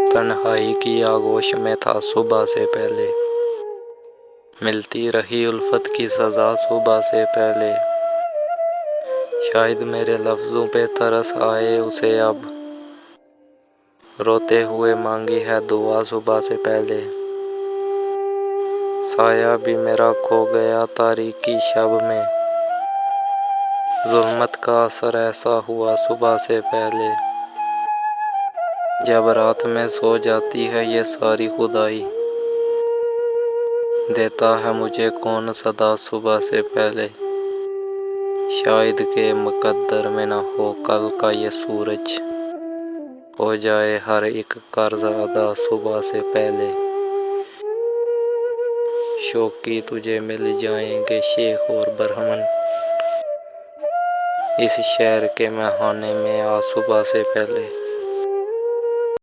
तन्हाई की आगोश में था सुबह से पहले, मिलती रही उल्फत की सजा सुबह से पहले। शायद मेरे लफ्जों पे तरस आए उसे अब, रोते हुए मांगी है दुआ सुबह से पहले। साया भी मेरा खो गया तारीकी शब में, जुल्मत का असर ऐसा हुआ सुबह से पहले। जब रात में सो जाती है ये सारी खुदाई, देता है मुझे कौन सदा सुबह से पहले। शायद के मुकद्दर में न हो कल का ये सूरज, हो जाए हर एक कर्ज अदा सुबह से पहले। शौकी तुझे मिल जाएंगे शेख और बरहमन, इस शहर के मैं होने में आ सुबह से पहले।